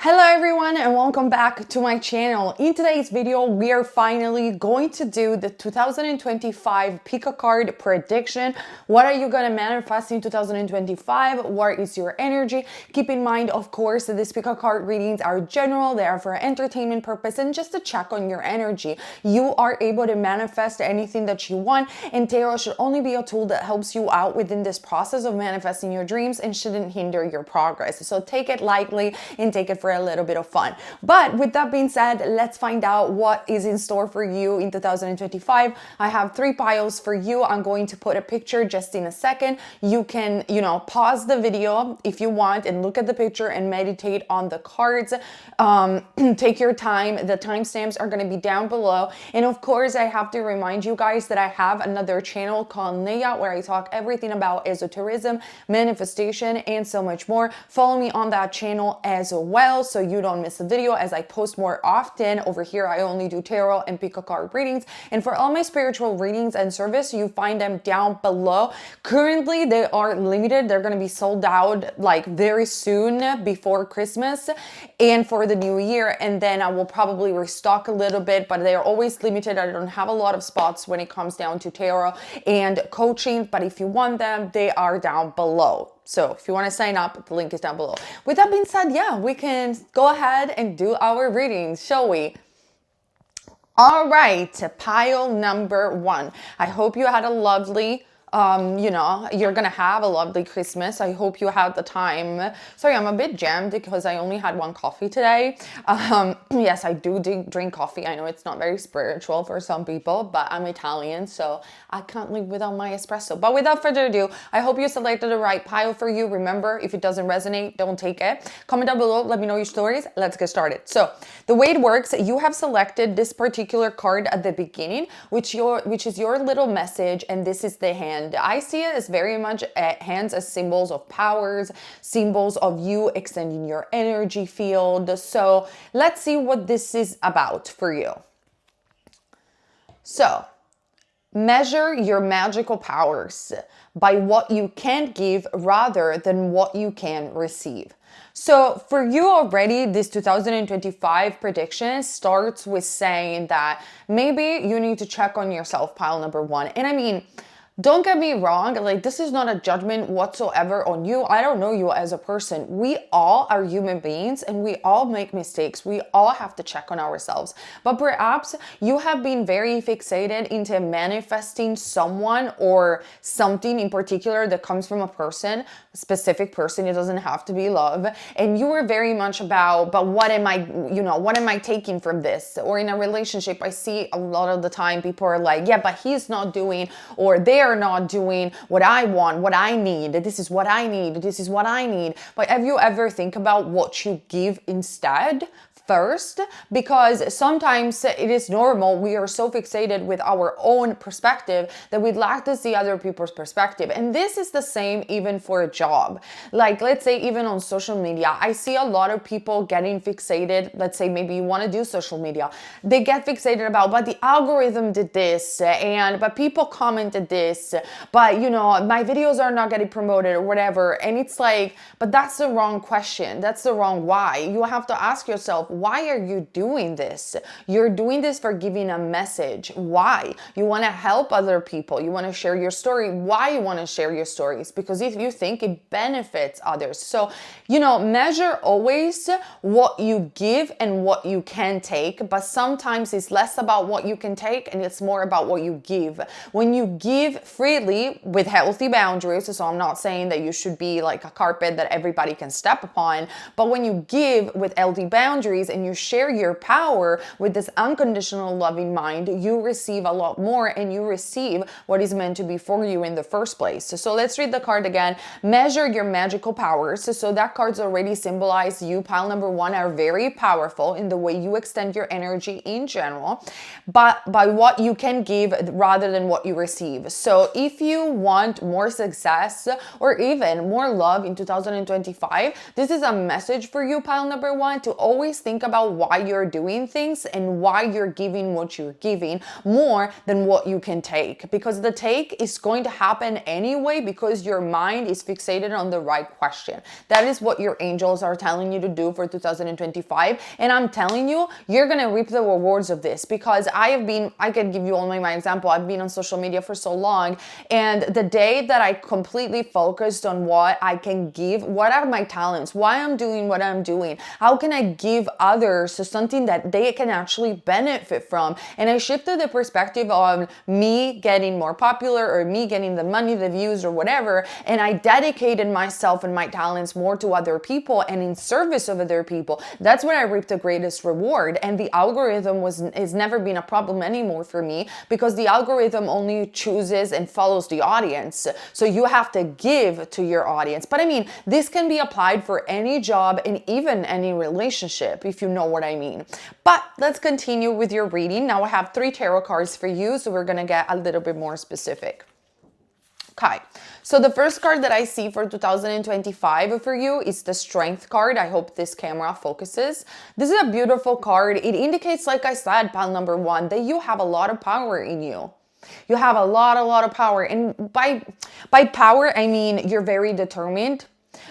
Hello everyone and welcome back to my channel. In today's video, we are finally going to do the 2025 pick a card prediction. What are you going to manifest in 2025? What is your energy? Keep in mind, of course, that these pick a card readings are general. They are for entertainment purpose and just to check on your energy. You are able to manifest anything that you want, and tarot should only be a tool that helps you out within this process of manifesting your dreams and shouldn't hinder your progress. So take it lightly and take it for a little bit of fun. But with that being said, let's find out what is in store for you in 2025. I have 3 piles for you. I'm going to put a picture just in a second. You can, pause the video if you want and look at the picture and meditate on the cards. Take your time. The timestamps are going to be down below. And of course, I have to remind you guys that I have another channel called Neyah where I talk everything about esotericism, manifestation, and so much more. Follow me on that channel as well so you don't miss a video as I post more often. Over here, I only do tarot and pick a card readings. And for all my spiritual readings and service, you find them down below. Currently, they are limited. They're going to be sold out like very soon before Christmas and for the new year. And then I will probably restock a little bit, but they're always limited. I don't have a lot of spots when it comes down to tarot and coaching, but if you want them, they are down below. So if you want to sign up, the link is down below. With that being said, yeah, we can go ahead and do our readings, shall we? All right, pile number 1. I hope you had a lovely you're gonna have a lovely Christmas. I hope you had the time. Sorry, I'm a bit jammed because I only had 1 coffee today. Yes, I do drink coffee. I know it's not very spiritual for some people, but I'm Italian, so I can't live without my espresso. But without further ado, I hope you selected the right pile for you. Remember, if it doesn't resonate, don't take it. Comment down below, let me know your stories. Let's get started. So the way it works, you have selected this particular card at the beginning, which is your little message, and this is the hand. I see it as very much hands as symbols of powers, symbols of you extending your energy field. So let's see what this is about for you. So measure your magical powers by what you can give rather than what you can receive. So for you already, this 2025 prediction starts with saying that maybe you need to check on yourself, pile number 1. And I mean, don't get me wrong, like this is not a judgment whatsoever on you. I don't know you as a person. We all are human beings and we all make mistakes. We all have to check on ourselves. But perhaps you have been very fixated into manifesting someone or something in particular that comes from a person, a specific person. It doesn't have to be love. And you were very much about, but what am I taking from this? Or in a relationship, I see a lot of the time people are like, yeah, but he's not doing, or they're not doing what I want, what I need. This is what I need. This is what I need. But have you ever think about what you give instead? First, because sometimes it is normal. We are so fixated with our own perspective that we'd like to see other people's perspective. And this is the same even for a job. Like, let's say even on social media, I see a lot of people getting fixated. Let's say maybe you want to do social media. They get fixated about, but the algorithm did this, but people commented this, but my videos are not getting promoted or whatever. And it's like, but that's the wrong question. That's the wrong why. You have to ask yourself, why are you doing this? You're doing this for giving a message. Why? You want to help other people. You want to share your story. Why you want to share your stories? Because if you think it benefits others. So, measure always what you give and what you can take, but sometimes it's less about what you can take and it's more about what you give. When you give freely with healthy boundaries, so I'm not saying that you should be like a carpet that everybody can step upon, but when you give with healthy boundaries and you share your power with this unconditional loving mind, you receive a lot more and you receive what is meant to be for you in the first place. So let's read the card again. Measure your magical powers. So that card's already symbolized you, pile number 1, are very powerful in the way you extend your energy in general, but by what you can give rather than what you receive. So if you want more success or even more love in 2025, this is a message for you, pile number 1, to always think think about why you're doing things and why you're giving what you're giving more than what you can take, because the take is going to happen anyway because your mind is fixated on the right question. That is what your angels are telling you to do for 2025. And I'm telling you, you're going to reap the rewards of this, because I can give you only my example. I've been on social media for so long, and the day that I completely focused on what I can give, what are my talents, why I'm doing what I'm doing, how can I give others to something that they can actually benefit from, and I shifted the perspective on me getting more popular or me getting the money, the views or whatever, and I dedicated myself and my talents more to other people and in service of other people. That's when I reaped the greatest reward. And the algorithm has never been a problem anymore for me, because the algorithm only chooses and follows the audience. So you have to give to your audience. But I mean, this can be applied for any job and even any relationship, if you know what I mean. But let's continue with your reading. Now I have 3 tarot cards for you, so we're going to get a little bit more specific. Okay, so the first card that I see for 2025 for you is the Strength card. I hope this camera focuses. This is a beautiful card. It indicates, like I said, pile number 1, that you have a lot of power in you. You have a lot of power. And by power, I mean you're very determined.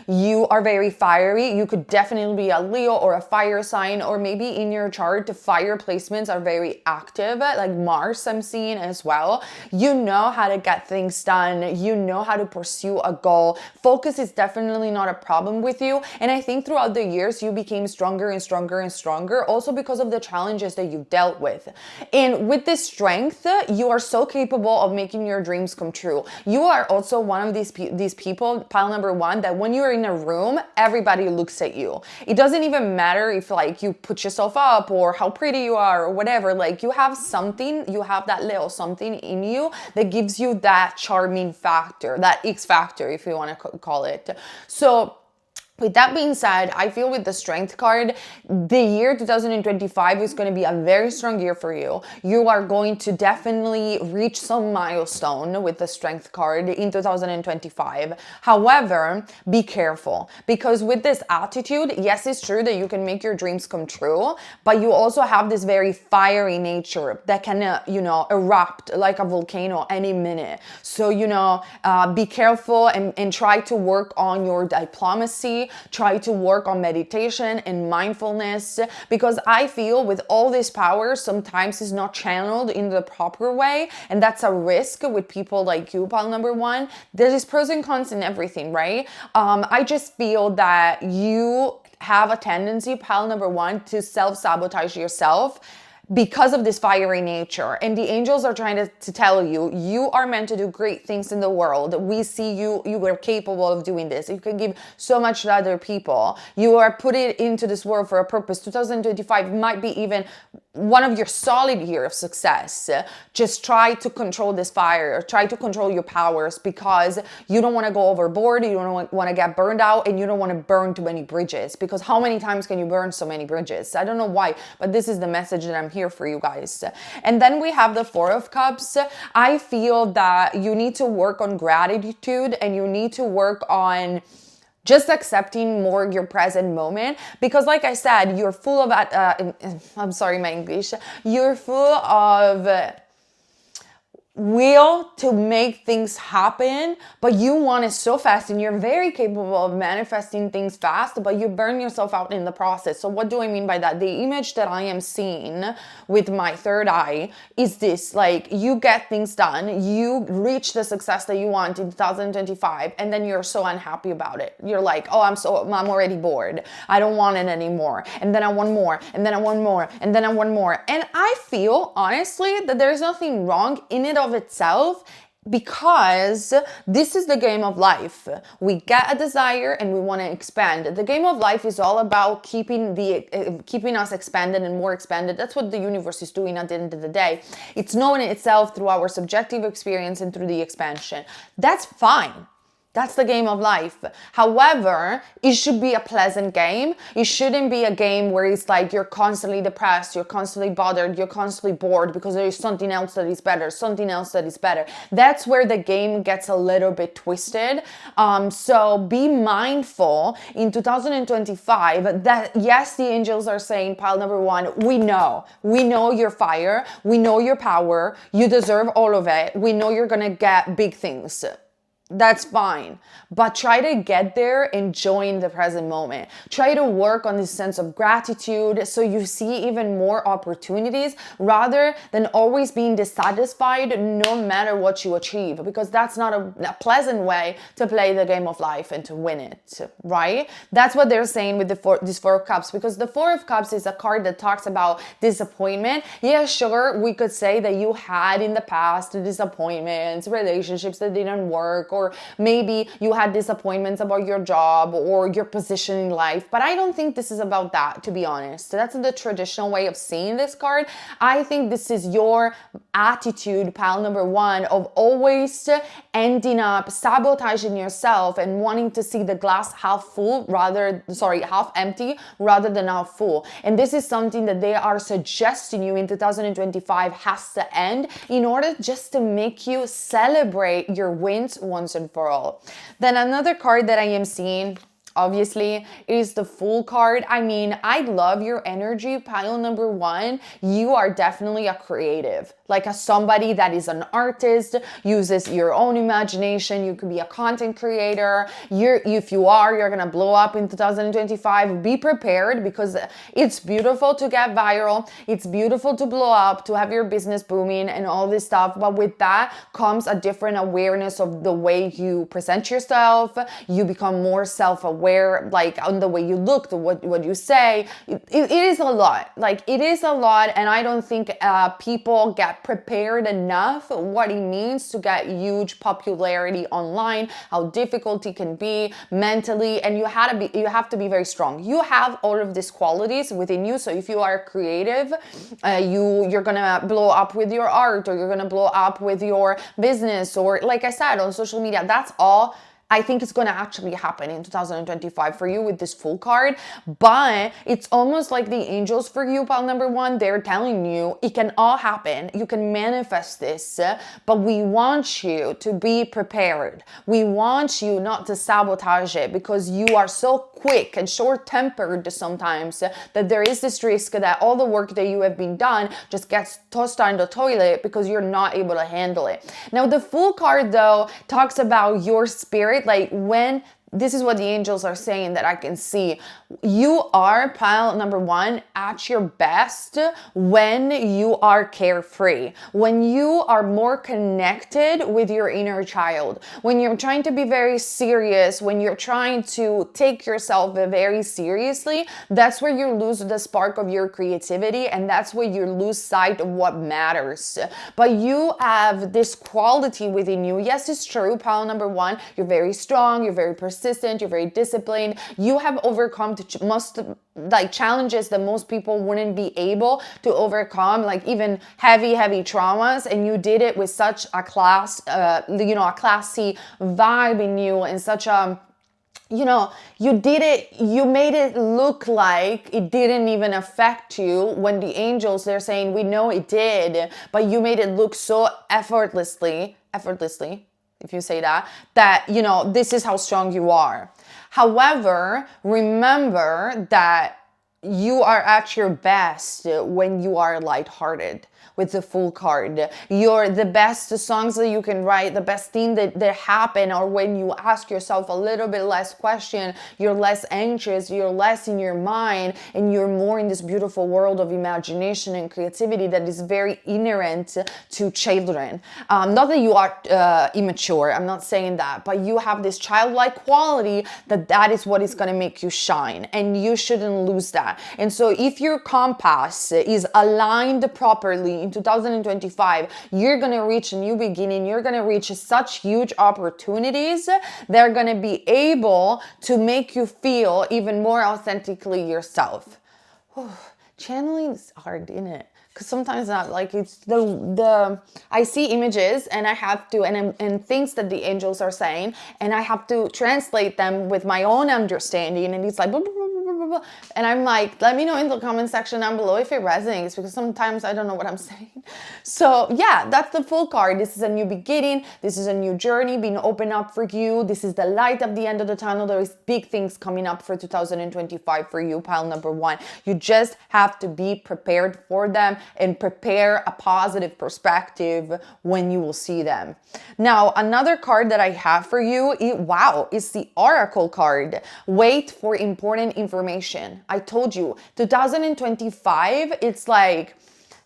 You are very fiery. You could definitely be a Leo or a fire sign, or maybe in your chart, the fire placements are very active, like Mars I'm seeing as well. You know how to get things done. You know how to pursue a goal. Focus is definitely not a problem with you. And I think throughout the years, you became stronger and stronger and stronger, also because of the challenges that you've dealt with. And with this strength, you are so capable of making your dreams come true. You are also one of these people, pile number 1, that when you're in a room, everybody looks at you. It doesn't even matter if like you put yourself up or how pretty you are or whatever. Like you have something, you have that little something in you that gives you that charming factor, that X factor, if you want to call it. So with that being said, I feel with the Strength card, the year 2025 is going to be a very strong year for you. You are going to definitely reach some milestone with the Strength card in 2025. However, be careful, because with this attitude, yes, it's true that you can make your dreams come true, but you also have this very fiery nature that can, erupt like a volcano any minute. So, be careful and try to work on your diplomacy. Try to work on meditation and mindfulness, because I feel with all this power, sometimes it's not channeled in the proper way. And that's a risk with people like you, pile number 1. There's pros and cons in everything, right? I just feel that you have a tendency, pile number 1, to self-sabotage yourself because of this fiery nature. And the angels are trying to tell you, you are meant to do great things in the world. We see you are capable of doing this. You can give so much to other people. You are put it into this world for a purpose. 2025 might be even one of your solid year of success. Just try to control this fire, try to control your powers, because you don't want to go overboard, you don't want to get burned out, and you don't want to burn too many bridges, because how many times can you burn so many bridges? I don't know why, but this is the message that I'm here for you guys. And then we have the 4 of Cups. I feel that you need to work on gratitude, and you need to work on just accepting more your present moment, because like I said, you're full of, I'm sorry, my English, you're full of will to make things happen, but you want it so fast, and you're very capable of manifesting things fast, but you burn yourself out in the process. So what do I mean by that? The image that I am seeing with my third eye is this: like, you get things done, you reach the success that you want in 2025, and then you're so unhappy about it. You're like, oh, I'm already bored. I don't want it anymore. And then I want more, and then I want more, and then I want more. And I feel honestly that there's nothing wrong in it of itself, because this is the game of life. We get a desire and we want to expand. The game of life is all about keeping us expanded and more expanded. That's what the universe is doing at the end of the day. It's knowing itself through our subjective experience and through the expansion. That's fine. That's the game of life. However, it should be a pleasant game. It shouldn't be a game where it's like you're constantly depressed, you're constantly bothered, you're constantly bored because there is something else that is better, something else that is better. That's where the game gets a little bit twisted. So be mindful in 2025 that yes, the angels are saying, pile number one, we know your fire, we know your power, you deserve all of it, we know you're gonna get big things. That's fine. But try to get there enjoying the present moment. Try to work on this sense of gratitude so you see even more opportunities rather than always being dissatisfied no matter what you achieve, because that's not a pleasant way to play the game of life and to win it, right? That's what they're saying with this Four of Cups, because the Four of Cups is a card that talks about disappointment. Yeah, sure, we could say that you had in the past disappointments, relationships that didn't work, or maybe you had disappointments about your job or your position in life. But I don't think this is about that, to be honest. That's the traditional way of seeing this card. I think this is your attitude, pile number one, of always ending up sabotaging yourself and wanting to see the glass half empty rather than half full. And this is something that they are suggesting you in 2025 has to end in order just to make you celebrate your wins once and for all. Then another card that I am seeing, obviously, is the Fool card. I mean, I love your energy, pile number one. You are definitely a creative, like somebody that is an artist, uses your own imagination. You could be a content creator. If you are, you're gonna blow up in 2025. Be prepared, because it's beautiful to get viral. It's beautiful to blow up, to have your business booming and all this stuff. But with that comes a different awareness of the way you present yourself. You become more self-aware, like on the way you look, what you say. It is a lot. Like, it is a lot, and I don't think people get prepared enough what it means to get huge popularity online, how difficult it can be mentally, and you have to be very strong. You have all of these qualities within you. So if you are creative, you're gonna blow up with your art, or you're gonna blow up with your business, or like I said, on social media. That's all I think it's going to actually happen in 2025 for you with this Fool card. But it's almost like the angels for you, pile number one, they're telling you it can all happen. You can manifest this, but we want you to be prepared. We want you not to sabotage it, because you are so quick and short-tempered sometimes that there is this risk that all the work that you have been done just gets tossed down the toilet because you're not able to handle it. Now, the Fool card, though, talks about your spirit. Like, when this is what the angels are saying that I can see. You are, pile number one, at your best when you are carefree, when you are more connected with your inner child, when you're trying to be very serious, when you're trying to take yourself very seriously. That's where you lose the spark of your creativity, and that's where you lose sight of what matters. But you have this quality within you. Yes, it's true, pile number one, you're very strong, you're very persistent, you're very disciplined. You have overcome most challenges that most people wouldn't be able to overcome, like even heavy traumas, and you did it with such a classy vibe in you, and such a, you did it, you made it look like it didn't even affect you, when the angels, they're saying, we know it did, but you made it look so effortlessly, if you say that, this is how strong you are. However, remember that you are at your best when you are lighthearted. With the Fool card, you're the best songs that you can write, the best thing that happen, or when you ask yourself a little bit less question, you're less anxious, you're less in your mind, and you're more in this beautiful world of imagination and creativity that is very inherent to children. Not that you are immature, I'm not saying that, but you have this childlike quality that is what is going to make you shine, and you shouldn't lose that. And so if your compass is aligned properly in 2025, you're going to reach a new beginning. You're going to reach such huge opportunities. They're going to be able to make you feel even more authentically yourself. Channeling is hard, isn't it? Because sometimes not like it's the I see images and I have to and things that the angels are saying, and I have to translate them with my own understanding, and it's like blah, blah, blah, blah, blah, blah. And I'm like, let me know in the comment section down below if it resonates, because sometimes I don't know what I'm saying. So yeah, that's the full card. This is a new beginning. This is a new journey being opened up for you. This is the light at the end of the tunnel. There is big things coming up for 2025 for you, pile number one. You just have to be prepared for them and prepare a positive perspective when you will see them. Now, another card that I have for you, is the Oracle card. Wait for important information. I told you, 2025, it's like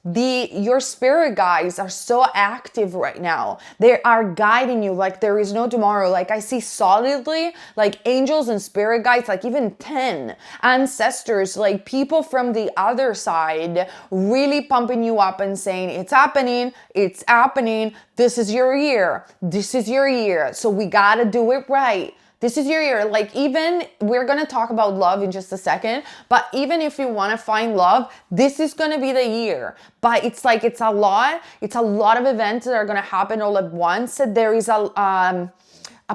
your spirit guides are so active right now. They are guiding you like there is no tomorrow. Like I see solidly like angels and spirit guides, like even 10 ancestors, like people from the other side really pumping you up and saying it's happening, this is your year, so we gotta do it right. This is your year. Like, even we're going to talk about love in just a second, but even if you want to find love, this is going to be the year. But it's like, it's a lot of events that are going to happen all at once. There is a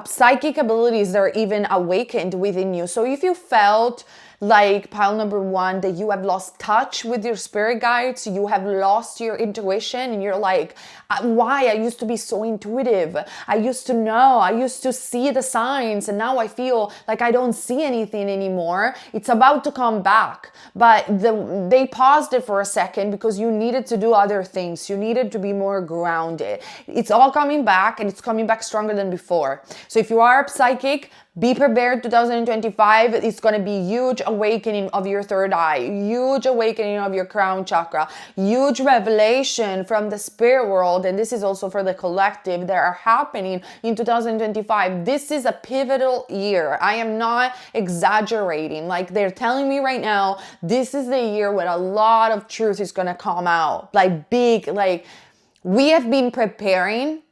psychic abilities that are even awakened within you. So if you felt like pile number one, that you have lost touch with your spirit guides, you have lost your intuition, and you're like, why? I used to be so intuitive. I used to know, I used to see the signs, and now I feel like I don't see anything anymore. It's about to come back. But they paused it for a second because you needed to do other things. You needed to be more grounded. It's all coming back, and it's coming back stronger than before. So if you are a psychic, be prepared. 2025, it's going to be huge awakening of your third eye, huge awakening of your crown chakra, huge revelation from the spirit world. And this is also for the collective that are happening in 2025. This is a pivotal year. I am not exaggerating. Like, they're telling me right now, this is the year where a lot of truth is going to come out. Like big, like we have been preparing.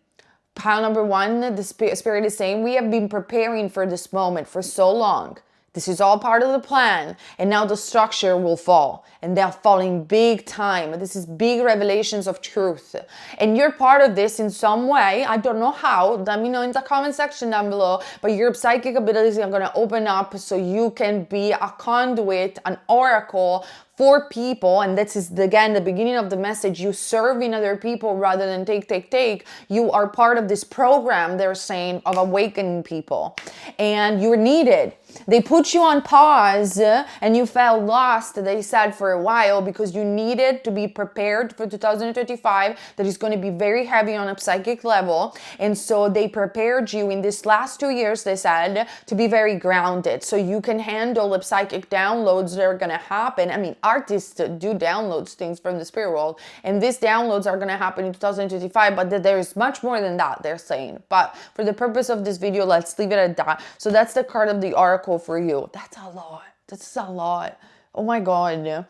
Pile number one, the spirit is saying, we have been preparing for this moment for so long. This is all part of the plan. And now the structure will fall. And they're falling big time. This is big revelations of truth. And you're part of this in some way. I don't know how. Let me know in the comment section down below. But your psychic abilities are going to open up so you can be a conduit, an oracle for people. And this is, again, the beginning of the message. You serving other people rather than take. You are part of this program, they're saying, of awakening people. And you're needed. They put you on pause and you felt lost, they said, for a while, because you needed to be prepared for 2025. That is going to be very heavy on a psychic level. And so they prepared you in these last 2 years, they said, to be very grounded so you can handle the psychic downloads that are going to happen. I mean, artists do downloads things from the spirit world, and these downloads are going to happen in 2025, but there is much more than that, they're saying. But for the purpose of this video, let's leave it at that. So that's the card of the Oracle for you. That's a lot. Oh my God.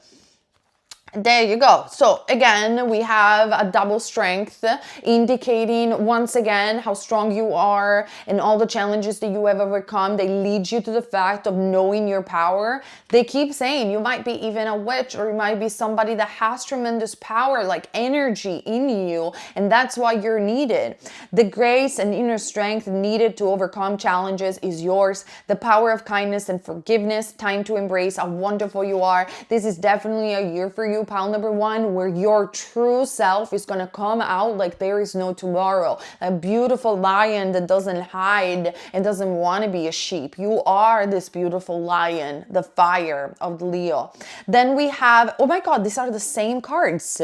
There you go. So again, we have a double strength, indicating once again how strong you are and all the challenges that you have overcome. They lead you to the fact of knowing your power. They keep saying you might be even a witch, or you might be somebody that has tremendous power, like energy in you, and that's why you're needed. The grace and inner strength needed to overcome challenges is yours. The power of kindness and forgiveness, time to embrace how wonderful you are. This is definitely a year for you, pile number one, where your true self is going to come out like there is no tomorrow. A beautiful lion that doesn't hide and doesn't want to be a sheep. You are this beautiful lion, the fire of Leo. Then we have, oh my God, these are the same cards.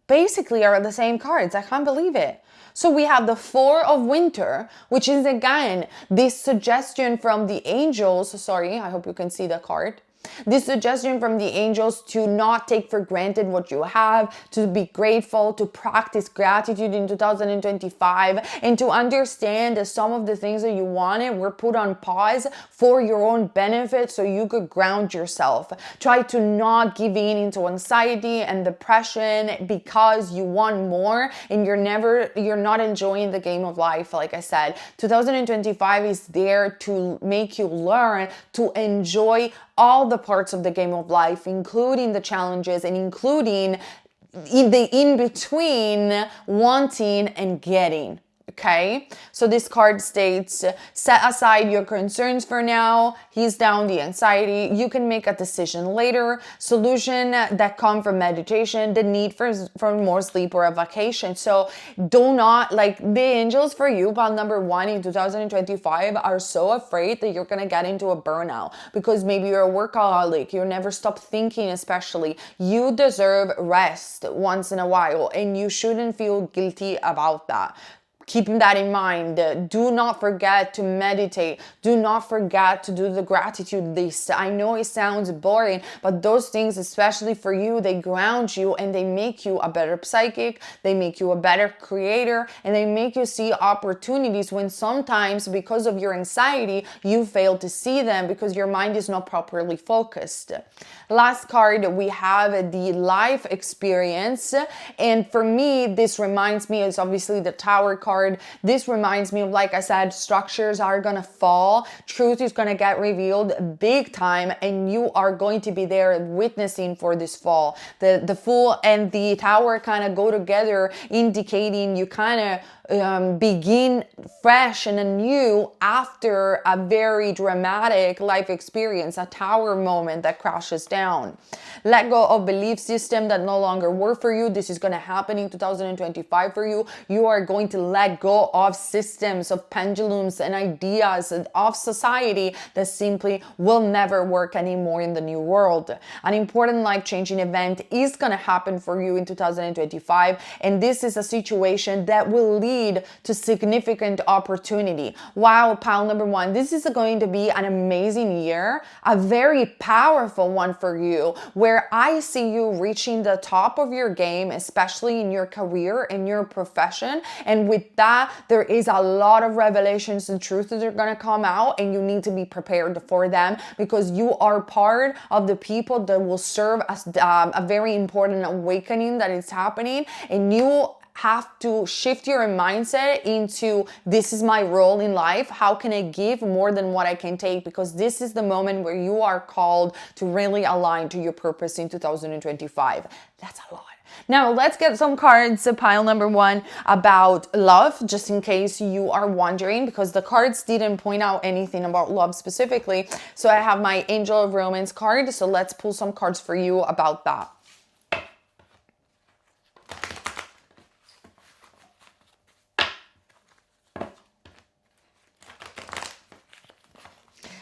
Basically are the same cards. I can't believe it. So we have the Four of Winter, which is again this suggestion from the angels. Sorry, I hope you can see the card. This suggestion from the angels to not take for granted what you have, to be grateful, to practice gratitude in 2025, and to understand that some of the things that you wanted were put on pause for your own benefit so you could ground yourself. Try to not give in into anxiety and depression because you want more and you're not enjoying the game of life. Like I said, 2025 is there to make you learn to enjoy all the parts of the game of life, including the challenges and including in the in-between wanting and getting. Okay, so this card states, set aside your concerns for now, ease down the anxiety, you can make a decision later, solution that come from meditation, the need for more sleep or a vacation. So do not, like, the angels for you, pile number 1 in 2025, are so afraid that you're gonna get into a burnout because maybe you're a workaholic, you never stop thinking. Especially, you deserve rest once in a while and you shouldn't feel guilty about that. Keeping that in mind, do not forget to meditate. Do not forget to do the gratitude list. I know it sounds boring, but those things, especially for you, they ground you and they make you a better psychic. They make you a better creator, and they make you see opportunities when sometimes, because of your anxiety, you fail to see them because your mind is not properly focused. Last card, we have the life experience. And for me, this reminds me, it's obviously the Tower card. This reminds me of, like I said, structures are gonna fall, truth is gonna get revealed big time, and you are going to be there witnessing for this fall. The Fool and the Tower kind of go together, indicating you kind of begin fresh and anew after a very dramatic life experience, a Tower moment that crashes down. Let go of belief system that no longer work for you. This is going to happen in 2025 for you. You are going to let go of systems, of pendulums and ideas of society that simply will never work anymore in the new world. An important life-changing event is going to happen for you in 2025, and this is a situation that will lead to significant opportunity. Wow, pile number 1, this is going to be an amazing year, a very powerful one for you, where I see you reaching the top of your game, especially in your career and your profession. And with that, there is a lot of revelations and truths that are going to come out, and you need to be prepared for them because you are part of the people that will serve as a very important awakening that is happening, and you have to shift your mindset into, this is my role in life. How can I give more than what I can take? Because this is the moment where you are called to really align to your purpose in 2025. That's a lot. Now let's get some cards, pile number 1, about love, just in case you are wondering, because the cards didn't point out anything about love specifically. So I have my Angel of Romance card. So let's pull some cards for you about that.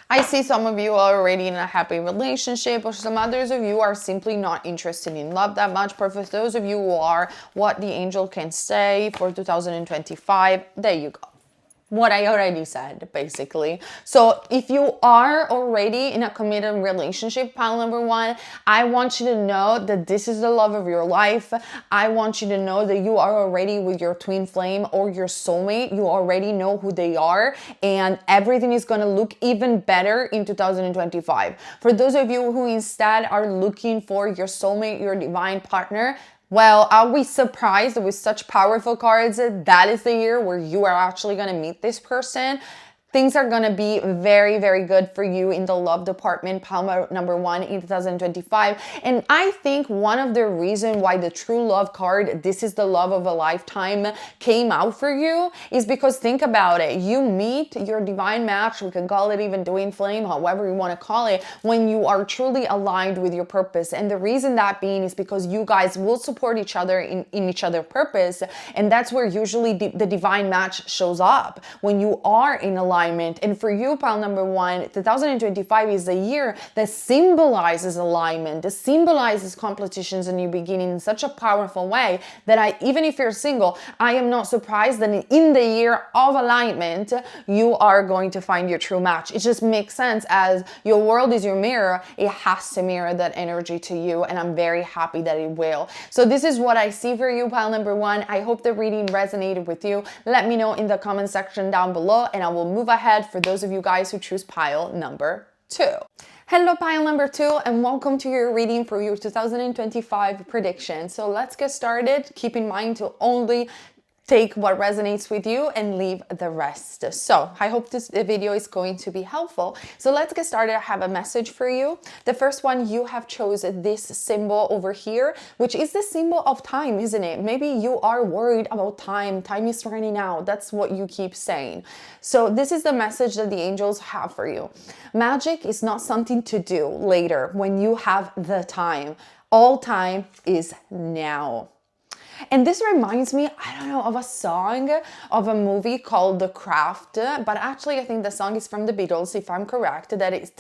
I see some of you are already in a happy relationship, or some others of you are simply not interested in love that much. But for those of you who are, what the angel can say for 2025, there you go. What I already said, basically. So if you are already in a committed relationship, pile number 1, I want you to know that this is the love of your life. I want you to know that you are already with your twin flame or your soulmate. You already know who they are, and everything is going to look even better in 2025. For those of you who instead are looking for your soulmate, your divine partner, well, are we surprised with such powerful cards? That is the year where you are actually going to meet this person. Things are going to be very, very good for you in the love department, pile number 1 in 2025. And I think one of the reasons why the true love card, this is the love of a lifetime, came out for you is because, think about it, you meet your divine match, we can call it even twin flame, however you want to call it, when you are truly aligned with your purpose. And the reason that being is because you guys will support each other in each other's purpose. And that's where usually the divine match shows up, when you are in alignment. And for you, pile number 1, 2025 is a year that symbolizes alignment, that symbolizes competitions and new beginning in such a powerful way that even if you're single, I am not surprised that in the year of alignment, you are going to find your true match. It just makes sense, as your world is your mirror. It has to mirror that energy to you, and I'm very happy that it will. So this is what I see for you, pile number 1. I hope the reading resonated with you. Let me know in the comment section down below, and I will move ahead for those of you guys who choose pile number 2. Hello, pile number 2, and welcome to your reading for your 2025 prediction. So let's get started. Keep in mind to only take what resonates with you and leave the rest. So I hope this video is going to be helpful. So let's get started. I have a message for you. The first one, you have chosen this symbol over here, which is the symbol of time, isn't it? Maybe you are worried about time. Time is running out. That's what you keep saying. So this is the message that the angels have for you. Magic is not something to do later when you have the time. All time is now. And this reminds me, I don't know, of a song of a movie called The Craft, but actually I think the song is from the Beatles, if I'm correct, that it's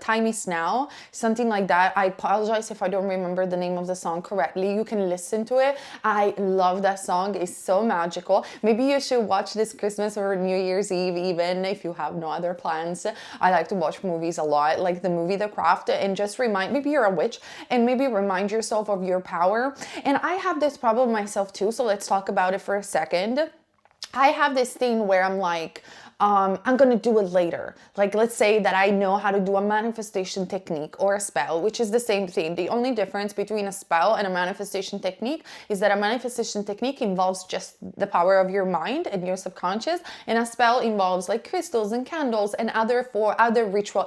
Time Is Now, something like that. I apologize if I don't remember the name of the song correctly. You can listen to it. I love that song. It's so magical. Maybe you should watch this Christmas or New Year's Eve, even if you have no other plans. I like to watch movies a lot, like the movie The Craft, and just maybe you're a witch, and maybe remind yourself of your power. And I have this problem myself too, so let's talk about it for a second. I have this thing where I'm like, I'm gonna do it later. Like, let's say that I know how to do a manifestation technique or a spell, which is the same thing. The only difference between a spell and a manifestation technique is that a manifestation technique involves just the power of your mind and your subconscious, and a spell involves like crystals and candles and other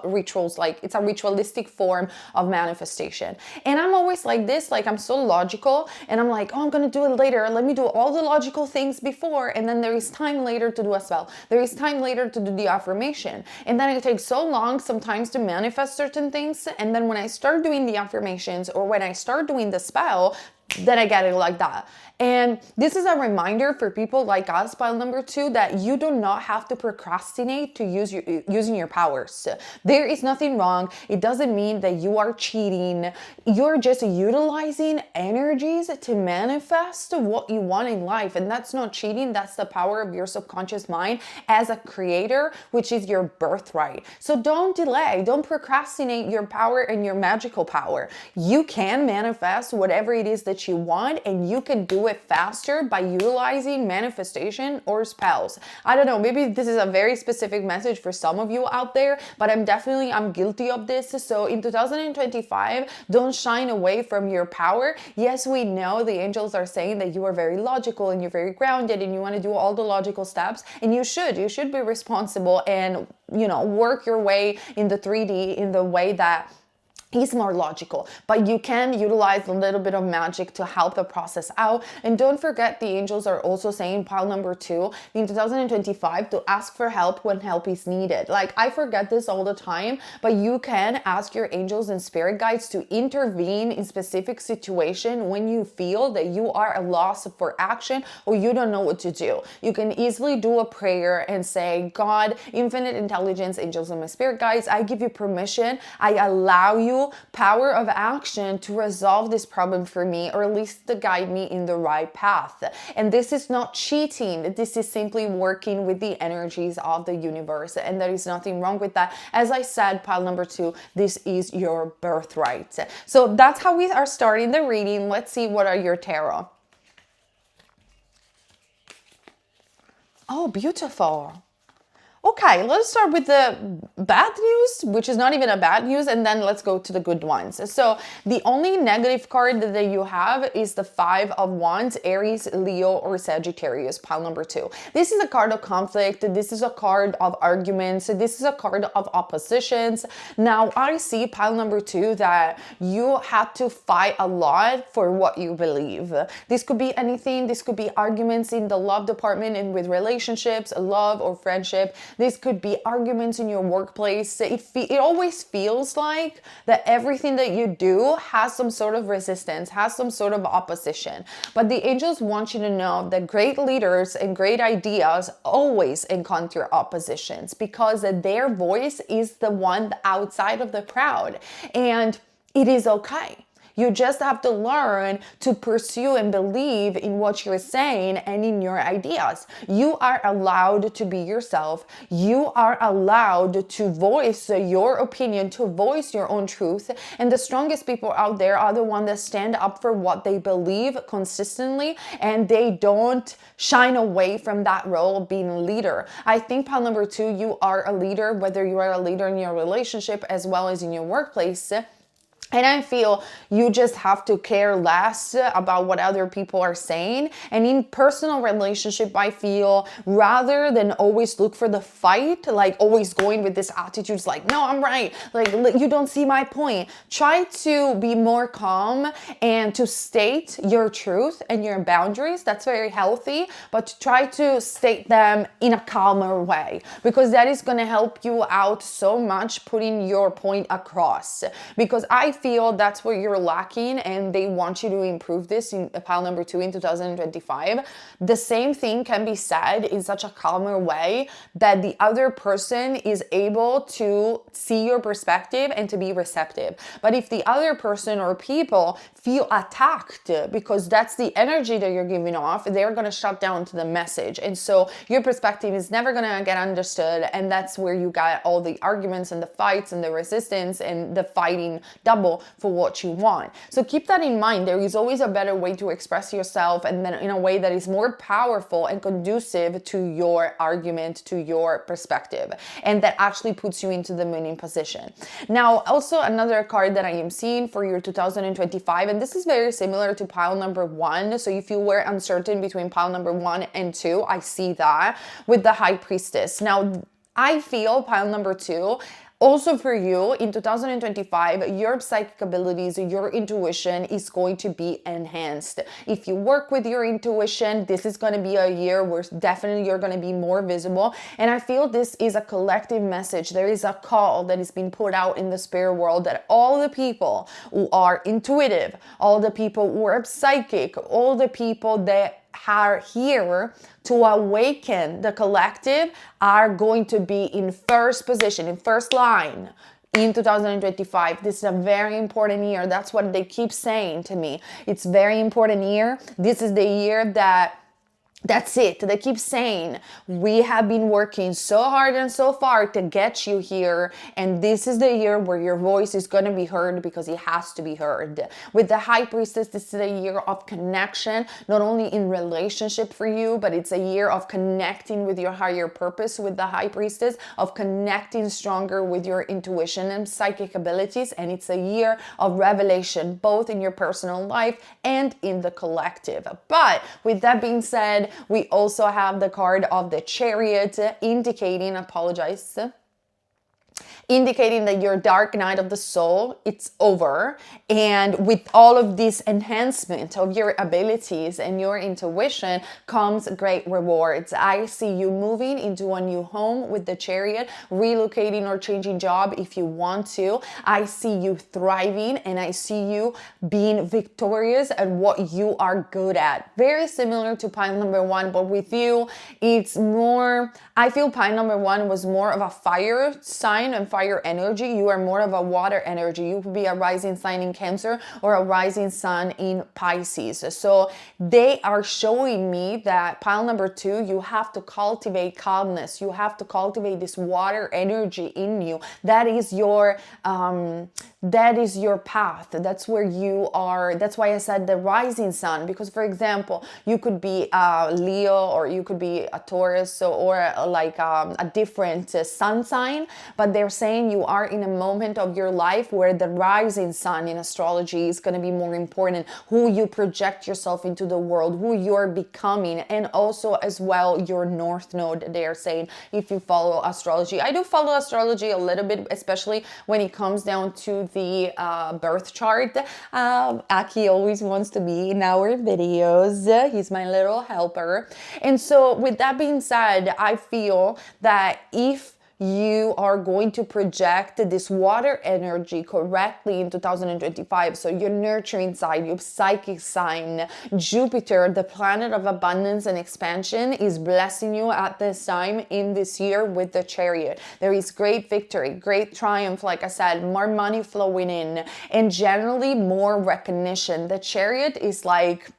rituals. Like, it's a ritualistic form of manifestation. And I'm always like this, like I'm so logical, and I'm like, oh, I'm gonna do it later. Let me do all the logical things before, and then there is time later to do a spell. There is time later to do the affirmation, and then it takes so long sometimes to manifest certain things, and then when I start doing the affirmations or when I start doing the spell, then I get it like that. And this is a reminder for people like us, pile number 2, that you do not have to procrastinate to using your powers. There is nothing wrong. It doesn't mean that you are cheating. You're just utilizing energies to manifest what you want in life. And that's not cheating. That's the power of your subconscious mind as a creator, which is your birthright. So don't delay. Don't procrastinate your power and your magical power. You can manifest whatever it is that you want, and you can do it faster by utilizing manifestation or spells. I don't know, maybe this is a very specific message for some of you out there, but I'm guilty of this. So in 2025, don't shine away from your power. Yes, we know the angels are saying that you are very logical and you're very grounded and you want to do all the logical steps, and you should be responsible and, you know, work your way in the 3D in the way that is more logical, but you can utilize a little bit of magic to help the process out. And don't forget, the angels are also saying, pile number 2, in 2025, to ask for help when help is needed. Like, I forget this all the time, but you can ask your angels and spirit guides to intervene in specific situation when you feel that you are a loss for action or you don't know what to do. You can easily do a prayer and say, God, infinite intelligence, angels and my spirit guides, I give you permission. I allow you power of action to resolve this problem for me, or at least to guide me in the right path. And this is not cheating. This is simply working with the energies of the universe, and there is nothing wrong with that. As I said, pile number 2, this is your birthright. So that's how we are starting the reading. Let's see, what are your tarot? Oh, beautiful. Okay, let's start with the bad news, which is not even a bad news, and then let's go to the good ones. So the only negative card that you have is the 5 of Wands, Aries, Leo, or Sagittarius, pile number 2. This is a card of conflict. This is a card of arguments. This is a card of oppositions. Now, I see, pile number 2, that you had to fight a lot for what you believe. This could be anything. This could be arguments in the love department and with relationships, love or friendship. This could be arguments in your workplace. It always feels like that everything that you do has some sort of resistance, has some sort of opposition. But the angels want you to know that great leaders and great ideas always encounter oppositions, because their voice is the one outside of the crowd. And it is okay. You just have to learn to pursue and believe in what you're saying and in your ideas. You are allowed to be yourself. You are allowed to voice your opinion, to voice your own truth. And the strongest people out there are the ones that stand up for what they believe consistently, and they don't shine away from that role of being a leader. I think, pile number 2, you are a leader, whether you are a leader in your relationship as well as in your workplace. And I feel you just have to care less about what other people are saying. And in personal relationship, I feel rather than always look for the fight, like always going with this attitudes like, no, I'm right. Like, you don't see my point. Try to be more calm and to state your truth and your boundaries. That's very healthy, but try to state them in a calmer way, because that is going to help you out so much putting your point across. Because I feel that's where you're lacking, and they want you to improve this in pile number 2 in 2025. The same thing can be said in such a calmer way that the other person is able to see your perspective and to be receptive. But if the other person or people feel attacked because that's the energy that you're giving off, they're going to shut down to the message. And so your perspective is never going to get understood. And that's where you got all the arguments and the fights and the resistance and the fighting double for what you want. So keep that in mind. There is always a better way to express yourself, and then in a way that is more powerful and conducive to your argument, to your perspective, and that actually puts you into the winning position. Now, also another card that I am seeing for your 2025, and this is very similar to pile number 1. So if you were uncertain between pile number 1 and 2, I see that with the High Priestess. Now, I feel pile number 2, also for you in 2025, your psychic abilities, your intuition is going to be enhanced. If you work with your intuition, this is going to be a year where definitely you're going to be more visible. And I feel this is a collective message. There is a call that is being put out in the spirit world that all the people who are intuitive, all the people who are psychic, all the people that are here to awaken the collective are going to be in first position, in first line in 2025. This is a very important year. That's what they keep saying to me. It's very important year. This is the year that's it. They keep saying, we have been working so hard and so far to get you here. And this is the year where your voice is going to be heard, because it has to be heard. With the High Priestess, this is a year of connection, not only in relationship for you, but it's a year of connecting with your higher purpose with the High Priestess, of connecting stronger with your intuition and psychic abilities. And it's a year of revelation, both in your personal life and in the collective. But with that being said, we also have the card of the Chariot indicating that your dark night of the soul, it's over. And with all of this enhancement of your abilities and your intuition comes great rewards. I see you moving into a new home with the Chariot, relocating or changing job if you want to. I see you thriving, and I see you being victorious at what you are good at. Very similar to pile number 1, but with you, it's more, I feel pile number 1 was more of a fire sign and fire energy. You are more of a water energy. You could be a rising sign in Cancer or a rising sun in Pisces. So they are showing me that pile number 2, you have to cultivate calmness. You have to cultivate this water energy in you. That is your path. That's where you are. That's why I said the rising sun, because for example, you could be a Leo, or you could be a Taurus, or like a different sun sign, but they're saying you are in a moment of your life where the rising sun in astrology is going to be more important. Who you project yourself into the world, who you're becoming, and also as well your north node, they are saying, if you follow astrology. I do follow astrology a little bit, especially when it comes down to the birth chart. Aki always wants to be in our videos. He's my little helper. And so with that being said, I feel that if you are going to project this water energy correctly in 2025. So your nurturing side, your psychic sign, Jupiter, the planet of abundance and expansion, is blessing you at this time in this year with the Chariot. There is great victory, great triumph, like I said, more money flowing in, and generally more recognition. The Chariot is like,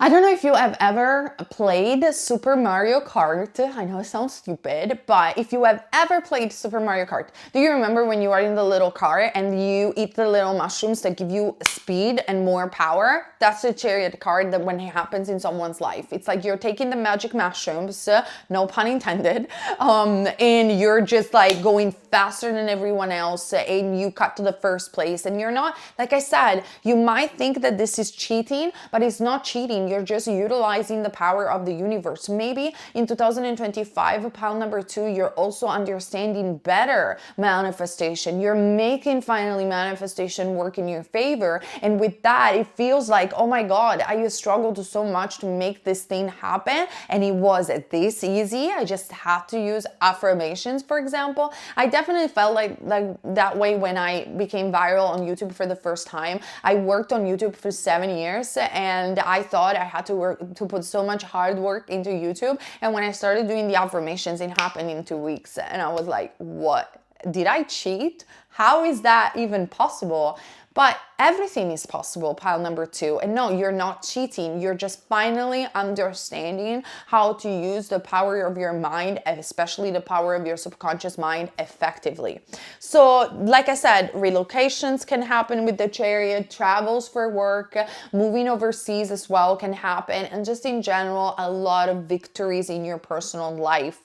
I don't know if you have ever played Super Mario Kart. I know it sounds stupid, but if you have ever played Super Mario Kart, do you remember when you are in the little car and you eat the little mushrooms that give you speed and more power? That's the chariot card that when it happens in someone's life. It's like you're taking the magic mushrooms, no pun intended, and you're just like going faster than everyone else, and you cut to the first place. And you're not, like I said, you might think that this is cheating, but it's not cheating. You're just utilizing the power of the universe. Maybe in 2025, pile number 2, you're also understanding better manifestation. You're making finally manifestation work in your favor. And with that, it feels like, oh my God, I struggled so much to make this thing happen. And it was this easy. I just had to use affirmations, for example. I definitely felt like that way when I became viral on YouTube for the first time. I worked on YouTube for 7 years, and I thought I had to put so much hard work into YouTube. And when I started doing the affirmations, it happened in 2 weeks. And I was like, what? Did I cheat? How is that even possible? But everything is possible, pile number 2. And no, you're not cheating. You're just finally understanding how to use the power of your mind, especially the power of your subconscious mind, effectively. So, like I said, relocations can happen with the chariot, travels for work, moving overseas as well can happen, and just in general, a lot of victories in your personal life.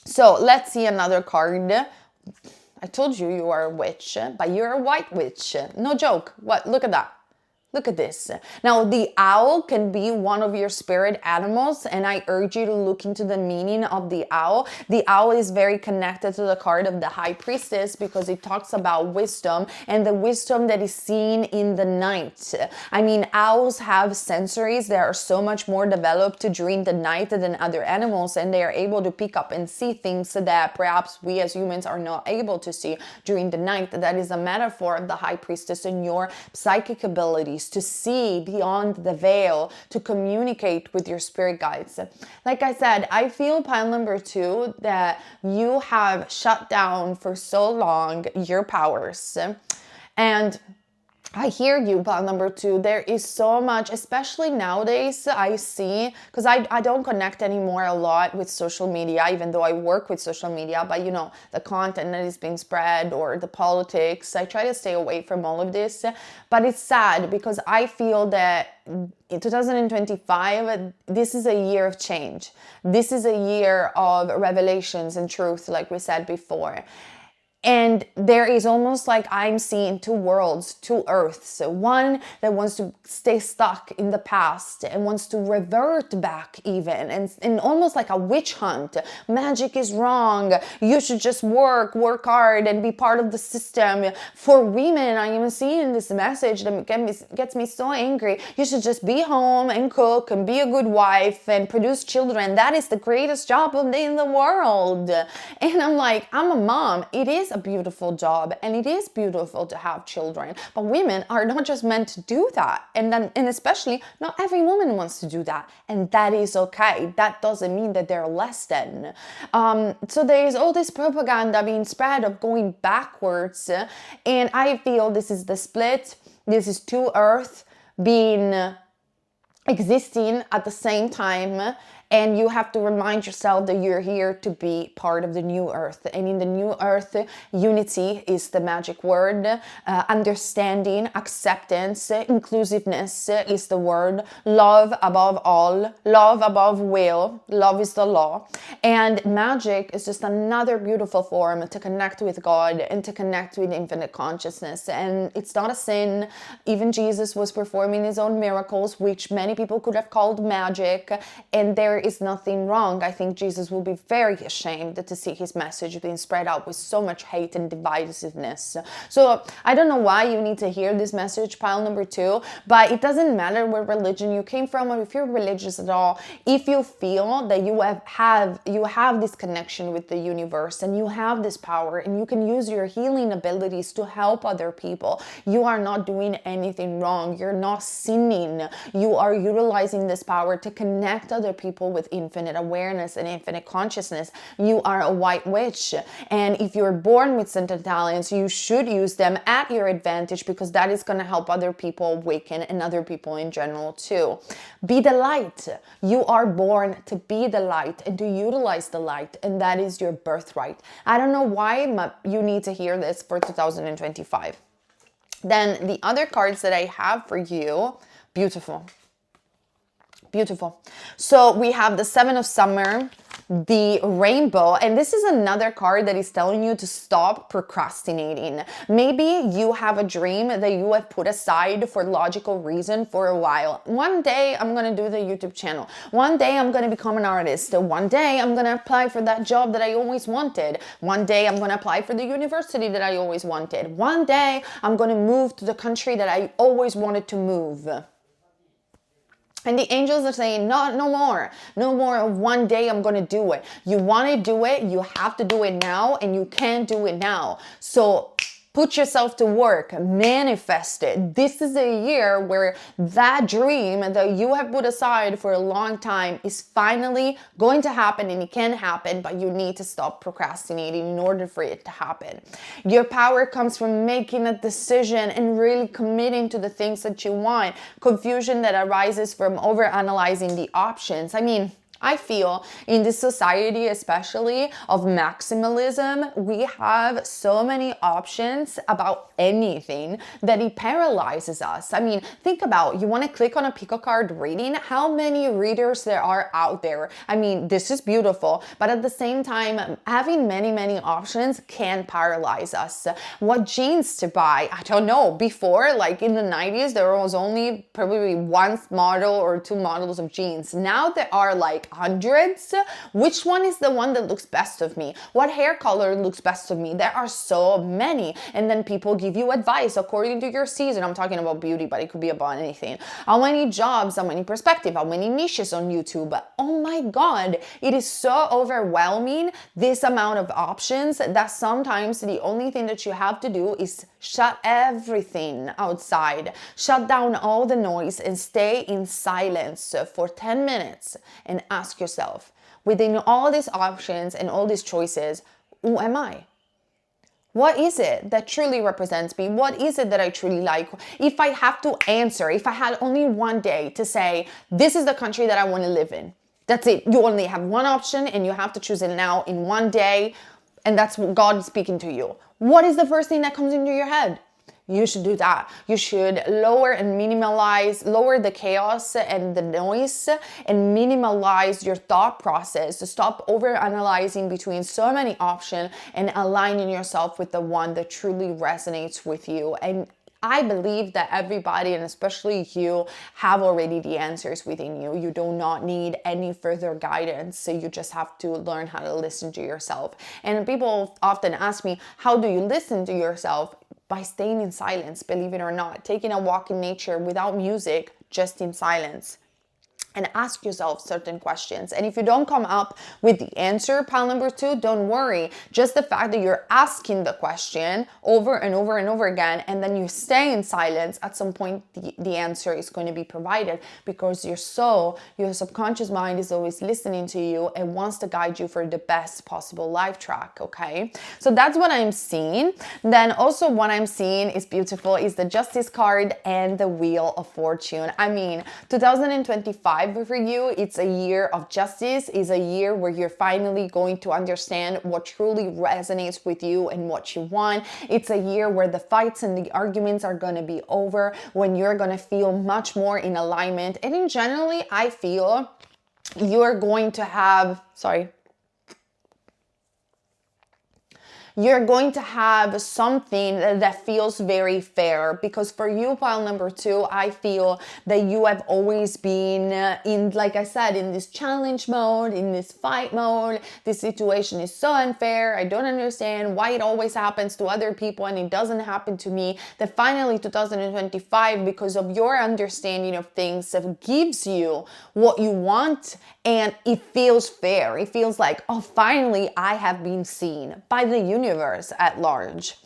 So, let's see another card. I told you you are a witch, but you're a white witch. No joke. What? Look at that. Look at this. Now, the owl can be one of your spirit animals, and I urge you to look into the meaning of the owl. The owl is very connected to the card of the High Priestess because it talks about wisdom and the wisdom that is seen in the night. I mean, owls have sensories that are so much more developed during the night than other animals, and they are able to pick up and see things that perhaps we as humans are not able to see during the night. That is a metaphor of the High Priestess and your psychic abilities to see beyond the veil, to communicate with your spirit guides. Like I said, I feel, pile number 2, that you have shut down for so long your powers. And I hear you, pile number 2. There is so much, especially nowadays, I see, because I don't connect anymore a lot with social media, even though I work with social media, but you know, the content that is being spread or the politics, I try to stay away from all of this. But it's sad because I feel that in 2025, this is a year of change. This is a year of revelations and truth, like we said before. And there is almost like I'm seeing 2 worlds, 2 earths. One that wants to stay stuck in the past and wants to revert back even. And almost like a witch hunt. Magic is wrong. You should just work hard and be part of the system. For women, I am seeing this message that gets me so angry. You should just be home and cook and be a good wife and produce children. That is the greatest job in the world. And I'm like, I'm a mom. It is a beautiful job and it is beautiful to have children, but women are not just meant to do that, and especially not every woman wants to do that, and that is okay. That doesn't mean that they're less than. So there is all this propaganda being spread of going backwards, and I feel this is the split. This is 2 earths being existing at the same time. And you have to remind yourself that you're here to be part of the new earth. And in the new earth, unity is the magic word. Understanding, acceptance, inclusiveness is the word. Love above all. Love above will. Love is the law. And magic is just another beautiful form to connect with God and to connect with infinite consciousness. And it's not a sin. Even Jesus was performing his own miracles, which many people could have called magic. And there is nothing wrong. I think Jesus will be very ashamed to see his message being spread out with so much hate and divisiveness. So I don't know why you need to hear this message, pile number 2, but it doesn't matter what religion you came from or if you're religious at all. If you feel that you have this connection with the universe and you have this power and you can use your healing abilities to help other people, you are not doing anything wrong. You're not sinning. You are utilizing this power to connect other people people with infinite awareness and infinite consciousness. You are a white witch. And if you're born with certain talents, you should use them at your advantage, because that is going to help other people awaken and other people in general too. Be the light. You are born to be the light and to utilize the light, and that is your birthright. I don't know why, but you need to hear this for 2025. Then the other cards that I have for you, beautiful. Beautiful. So we have the Seven of Summer, the Rainbow, and this is another card that is telling you to stop procrastinating. Maybe you have a dream that you have put aside for logical reason for a while. One day I'm going to do the YouTube channel. One day I'm going to become an artist. One day I'm going to apply for that job that I always wanted. One day I'm going to apply for the university that I always wanted. One day I'm going to move to the country that I always wanted to move. And the angels are saying, no more. No more of one day I'm going to do it. You want to do it, you have to do it now, and you can't do it now. So put yourself to work, manifest it. This is a year where that dream that you have put aside for a long time is finally going to happen, and it can happen, but you need to stop procrastinating in order for it to happen. Your power comes from making a decision and really committing to the things that you want. Confusion that arises from overanalyzing the options. I feel in this society, especially of maximalism, we have so many options about anything that it paralyzes us. Think about, you want to click on a pick a card reading, how many readers there are out there. This is beautiful, but at the same time, having many options can paralyze us. What jeans to buy? I don't know. Before, like in the 90s, there was only probably one model or two models of jeans. Now there are like hundreds. Which one is the one that looks best of me? What hair color looks best of me? There are so many. And then people give you advice according to your season. I'm talking about beauty, but it could be about anything. How many jobs, how many perspective, how many niches on YouTube? Oh my God, it is so overwhelming, this amount of options, that sometimes the only thing that you have to do is shut everything outside, shut down all the noise, and stay in silence for 10 minutes and ask yourself, within all these options and all these choices, who am I? What is it that truly represents me? What is it that I truly like? If I have to answer, if I had only one day to say, this is the country that I want to live in, that's it. You only have one option and you have to choose it now in one day, and that's what God is speaking to you. What is the first thing that comes into your head? You should do that. You should lower the chaos and the noise, and minimalize your thought process. To stop over analyzing between so many options and aligning yourself with the one that truly resonates with you. And I believe that everybody, and especially you, have already the answers within you. You do not need any further guidance. So you just have to learn how to listen to yourself. And people often ask me, how do you listen to yourself? By staying in silence, believe it or not. Taking a walk in nature without music, just in silence. And ask yourself certain questions. And if you don't come up with the answer, pile number 2, don't worry. Just the fact that you're asking the question over and over and over again, and then you stay in silence, at some point the answer is going to be provided, because your soul, your subconscious mind, is always listening to you and wants to guide you for the best possible life track, okay? So that's what I'm seeing. Then also what I'm seeing is beautiful is the Justice card and the Wheel of Fortune. 2025 for you, it's a year of justice, is a year where you're finally going to understand what truly resonates with you and what you want. It's a year where the fights and the arguments are going to be over, when you're going to feel much more in alignment. And in generally, I feel you're going to have, you're going to have something that feels very fair, because for you, pile number 2, I feel that you have always been in, like I said, in this challenge mode, in this fight mode. This situation is so unfair. I don't understand why it always happens to other people and it doesn't happen to me. That finally 2025, because of your understanding of things, gives you what you want, and it feels fair. It feels like, oh, finally I have been seen by the universe at large.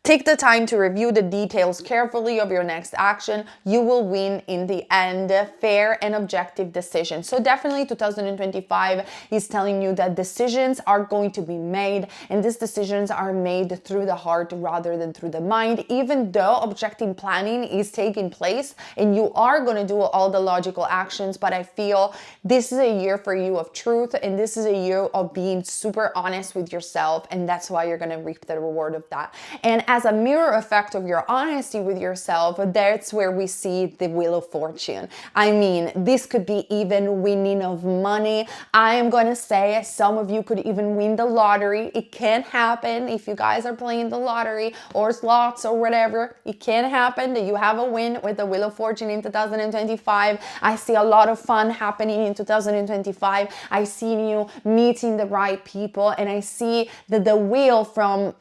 Take the time to review the details carefully of your next action. You will win in the end. Fair and objective decision. So definitely 2025 is telling you that decisions are going to be made, and these decisions are made through the heart rather than through the mind, even though objective planning is taking place and you are going to do all the logical actions. But I feel this is a year for you of truth, and this is a year of being super honest with yourself, and that's why you're going to reap the reward of that. And as a mirror effect of your honesty with yourself, that's where we see the Wheel of Fortune. I mean, this could be even winning of money. I am going to say some of you could even win the lottery. It can happen if you guys are playing the lottery or slots or whatever. It can happen that you have a win with the Wheel of Fortune in 2025. I see a lot of fun happening in 2025. I see you meeting the right people, and I see that the wheel from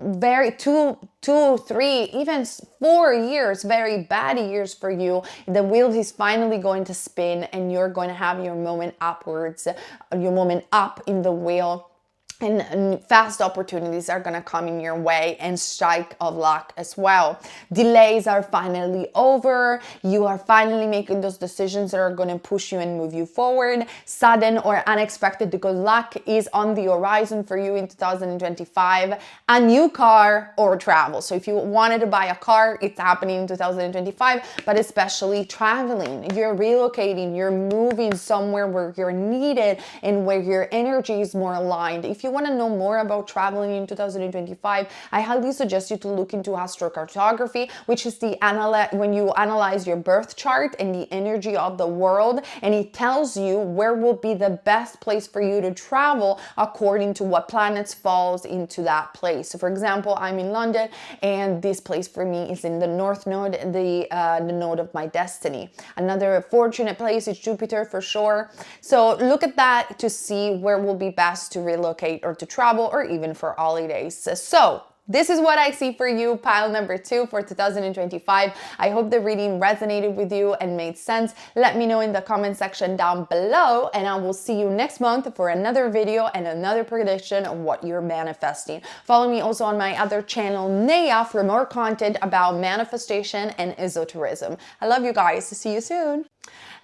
two, 3, even 4 years, very bad years for you, the wheel is finally going to spin, and you're going to have your moment upwards, your moment up in the wheel. And fast opportunities are going to come in your way, and strike of luck as well. Delays are finally over. You are finally making those decisions that are going to push you and move you forward. Sudden or unexpected good luck is on the horizon for you in 2025. A new car or travel. So if you wanted to buy a car, it's happening in 2025, but especially traveling. You're relocating, you're moving somewhere where you're needed and where your energy is more aligned. If you want to know more about traveling in 2025, I highly suggest you to look into astrocartography, which is when you analyze your birth chart and the energy of the world, and it tells you where will be the best place for you to travel according to what planets falls into that place. So for example, I'm in London, and this place for me is in the North Node, the node of my destiny. Another fortunate place is Jupiter for sure. So look at that to see where will be best to relocate or to travel, or even for holidays. So this is what I see for you, pile number 2 for 2025. I hope the reading resonated with you and made sense. Let me know in the comment section down below, and I will see you next month for another video and another prediction of what you're manifesting. Follow me also on my other channel, Neyah, for more content about manifestation and esotericism. I love you guys. See you soon.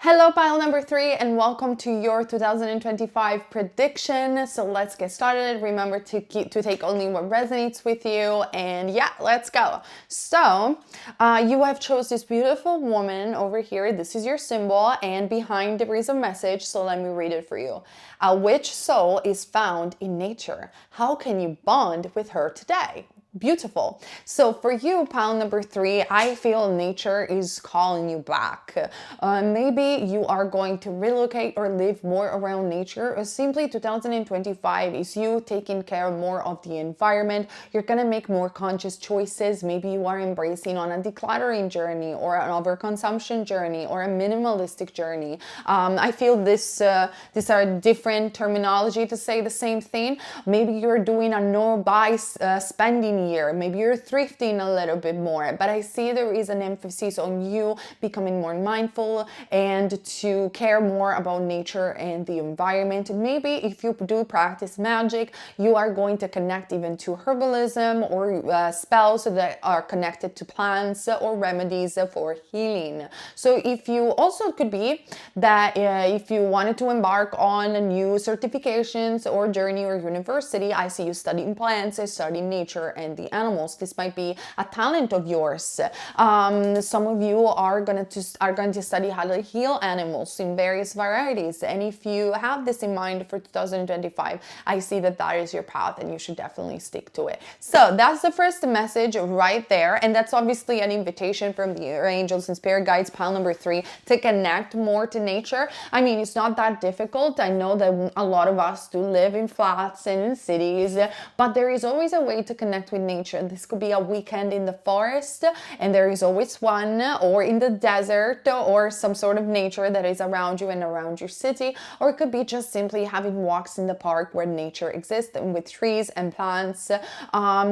Hello, pile number 3, and welcome to your 2025 prediction. So let's get started. Remember to take only what resonates with you, and yeah, let's go. So you have chose this beautiful woman over here. This is your symbol, and behind there is a message, so let me read it for you. A witch soul is found in nature. How can you bond with her today? Beautiful. So for you, pile number 3, I feel nature is calling you back. Maybe you are going to relocate or live more around nature, or simply 2025 is you taking care more of the environment. You're going to make more conscious choices. Maybe you are embracing on a decluttering journey, or an overconsumption journey, or a minimalistic journey. I feel these are different terminology to say the same thing. Maybe you're doing a no-buy spending year. Maybe you're thrifting a little bit more, but I see there is an emphasis on you becoming more mindful and to care more about nature and the environment. Maybe if you do practice magic, you are going to connect even to herbalism or spells that are connected to plants or remedies for healing. So if you also could be that if you wanted to embark on a new certifications or journey or university, I see you studying plants, studying nature and the animals. This might be a talent of yours. Some of you are going to study how to heal animals in various varieties. And if you have this in mind for 2025, I see that that is your path, and you should definitely stick to it. So that's the first message right there. And that's obviously an invitation from your angels and spirit guides, pile number 3, to connect more to nature. I mean, it's not that difficult. I know that a lot of us do live in flats and in cities, but there is always a way to connect with nature. This could be a weekend in the forest, and there is always one, or in the desert, or some sort of nature that is around you and around your city, or it could be just simply having walks in the park where nature exists and with trees and plants.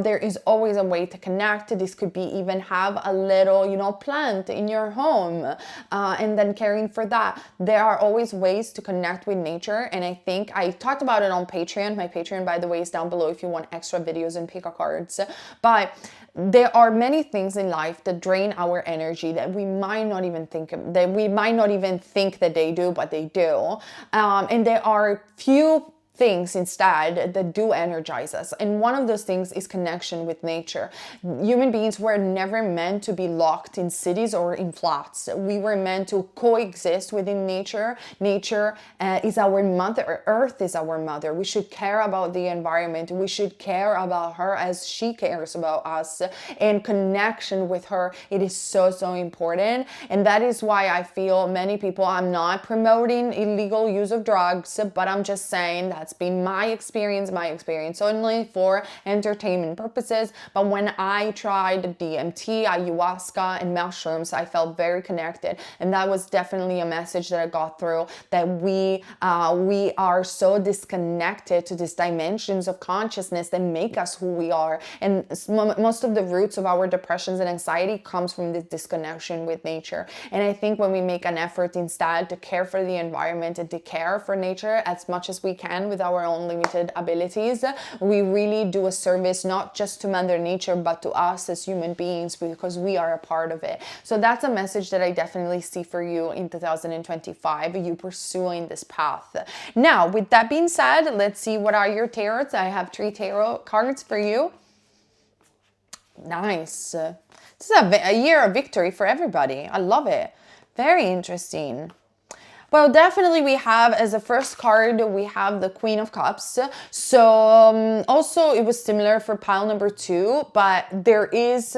There is always a way to connect. This could be even have a little, plant in your home, and then caring for that. There are always ways to connect with nature, and I think I talked about it on Patreon. My Patreon, by the way, is down below if you want extra videos and pick a cards words. But there are many things in life that drain our energy that we might not even think that they do, but they do. And there are few things instead that do energize us, and one of those things is connection with nature. Human beings were never meant to be locked in cities or in flats. We were meant to coexist within nature. Nature is our mother. Earth is our mother. We should care about the environment. We should care about her as she cares about us, and connection with her, it is so important. And that is why I feel many people, I'm not promoting illegal use of drugs, but I'm just saying that's been my experience only for entertainment purposes. But when I tried DMT, ayahuasca, and mushrooms, I felt very connected, and that was definitely a message that I got through, that we are so disconnected to these dimensions of consciousness that make us who we are. And most of the roots of our depressions and anxiety comes from this disconnection with nature. And I think when we make an effort instead to care for the environment and to care for nature as much as we can with our own limited abilities, we really do a service not just to Mother Nature, but to us as human beings, because we are a part of it. So that's a message that I definitely see for you in 2025, you pursuing this path. Now, with that being said, let's see what are your tarots. I have 3 tarot cards for you. Nice. This is a year of victory for everybody. I love it. Very interesting. Well, definitely we have, as a first card, we have the Queen of Cups. So also it was similar for pile number 2, but there is,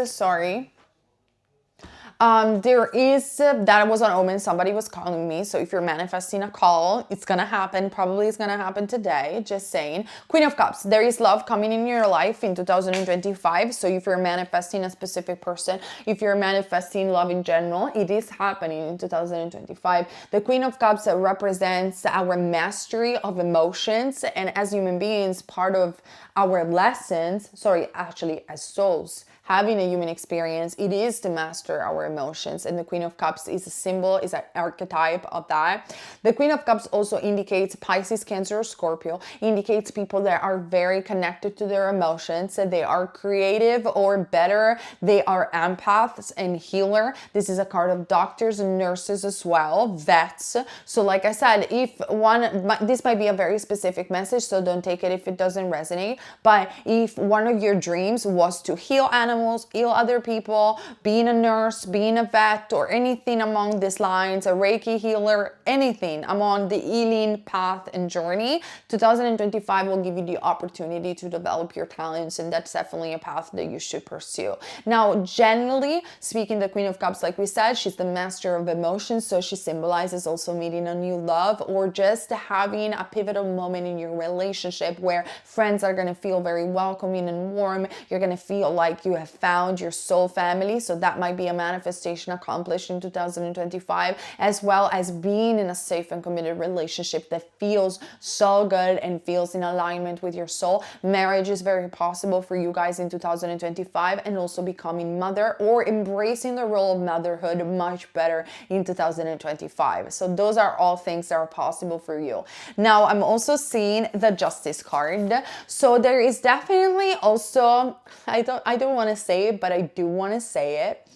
that was an omen. Somebody was calling me. So if you're manifesting a call, it's going to happen. Probably it's going to happen today. Just saying. Queen of Cups. There is love coming in your life in 2025. So if you're manifesting a specific person, if you're manifesting love in general, it is happening in 2025. The Queen of Cups represents our mastery of emotions. And as human beings, part of our lessons, as souls, having a human experience, it is to master our emotions. And the Queen of Cups is a symbol, is an archetype of that. The Queen of Cups also indicates Pisces, Cancer, or Scorpio, indicates people that are very connected to their emotions. They are creative, or better, they are empaths and healer. This is a card of doctors and nurses as well, vets. So like I said, this might be a very specific message, so don't take it if it doesn't resonate. But if one of your dreams was to heal animals, heal other people, being a nurse, being a vet, or anything along these lines, a Reiki healer, anything among the healing path and journey, 2025 will give you the opportunity to develop your talents, and that's definitely a path that you should pursue. Now, generally speaking, the Queen of Cups, like we said, she's the master of emotions, so she symbolizes also meeting a new love, or just having a pivotal moment in your relationship where friends are going to feel very welcoming and warm. You're going to feel like you have found your soul family. So that might be a manifestation accomplished in 2025, as well as being in a safe and committed relationship that feels so good and feels in alignment with your soul. Marriage is very possible for you guys in 2025, and also becoming mother or embracing the role of motherhood much better in 2025. So those are all things that are possible for you. Now, I'm also seeing the Justice card. So there is definitely also, I don't want to say it, but I do want to say it.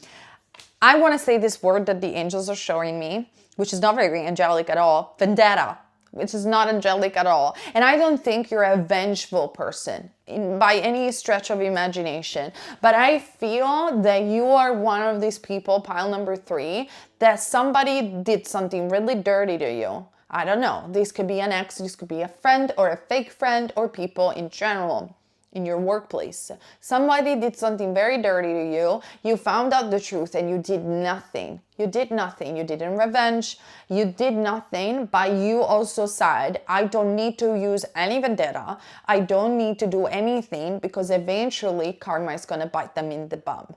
I want to say this word that the angels are showing me, which is not very angelic at all. Vendetta, which is not angelic at all. And I don't think you're a vengeful person by any stretch of imagination. But I feel that you are one of these people, pile number 3, that somebody did something really dirty to you. I don't know. This could be an ex, this could be a friend or a fake friend, or people in general in your workplace. Somebody did something very dirty to you. You found out the truth and you did nothing. You did nothing. You didn't revenge. You did nothing, but you also said, I don't need to use any vendetta. I don't need to do anything, because eventually karma is going to bite them in the bum.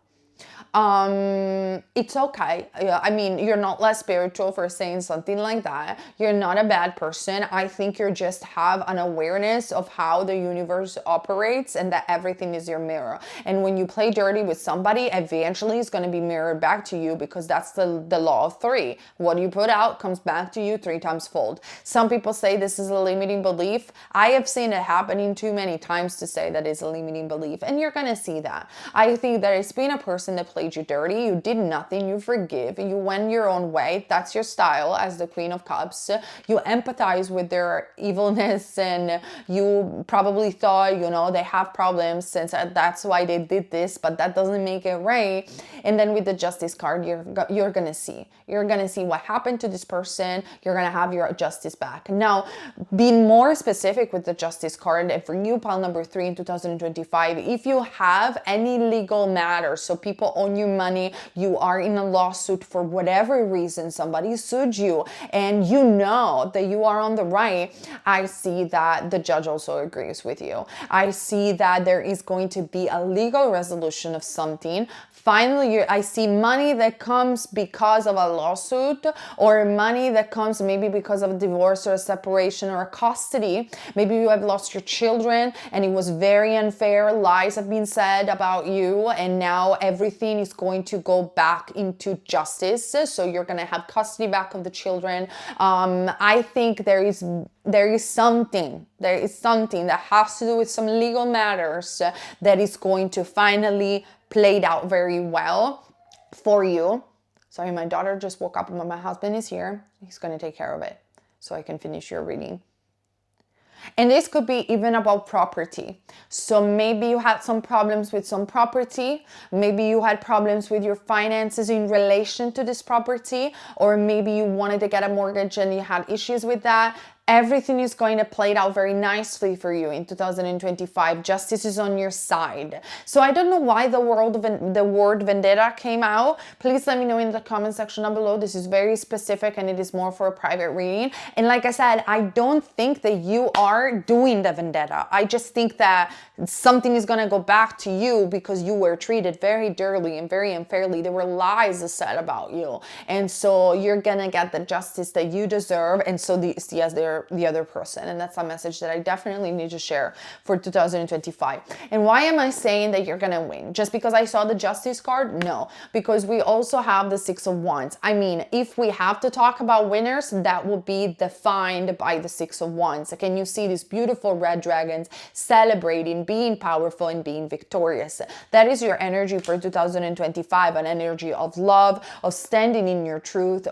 It's okay. I mean, you're not less spiritual for saying something like that. You're not a bad person. I think you just have an awareness of how the universe operates and that everything is your mirror. And when you play dirty with somebody, eventually it's going to be mirrored back to you, because that's the law of three. What you put out comes back to you 3 times fold. Some people say this is a limiting belief. I have seen it happening too many times to say that it's a limiting belief, and you're going to see that. I think there has been a person that played you dirty. You did nothing. You forgive. You went your own way. That's your style as the Queen of Cups. You empathize with their evilness, and you probably thought, they have problems, since that's why they did this, but that doesn't make it right. And then with the Justice card, you're going to see. You're going to see what happened to this person. You're going to have your justice back. Now, being more specific with the Justice card, and for you, pile number 3 in 2025, if you have any legal matters, so people owe you money, you are in a lawsuit for whatever reason, somebody sued you, and you know that you are on the right, I see that the judge also agrees with you. I see that there is going to be a legal resolution of something. Finally, I see money that comes because of a lawsuit, or money that comes maybe because of a divorce or a separation or a custody. Maybe you have lost your children and it was very unfair. Lies have been said about you, and now everything is going to go back into justice. So you're going to have custody back of the children. I think there is something that has to do with some legal matters that is going to finally played out very well for you. Sorry, my daughter just woke up and my husband is here. He's going to take care of it so I can finish your reading. And this could be even about property. So maybe you had some problems with some property. Maybe you had problems with your finances in relation to this property. Or maybe you wanted to get a mortgage and you had issues with that. Everything is going to play out very nicely for you in 2025. Justice is on your side. So I don't know why the word vendetta came out. Please let me know in the comment section down below. This is very specific and it is more for a private reading. And like I said, I don't think that you are doing the vendetta. I just think that something is going to go back to you because you were treated very dirtily and very unfairly. There were lies said about you. And so you're going to get the justice that you deserve. And so the other person. And that's a message that I definitely need to share for 2025. And why am I saying that you're going to win? Just because I saw the Justice card? No, because we also have the 6 of Wands. I mean, if we have to talk about winners, that will be defined by the 6 of Wands. Can you see these beautiful red dragons celebrating, being powerful and being victorious? That is your energy for 2025, an energy of love, of standing in your truth,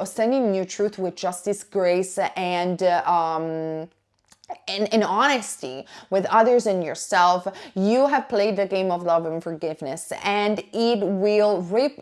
with justice, grace, and in honesty with others and yourself. You have played the game of love and forgiveness, and you will reap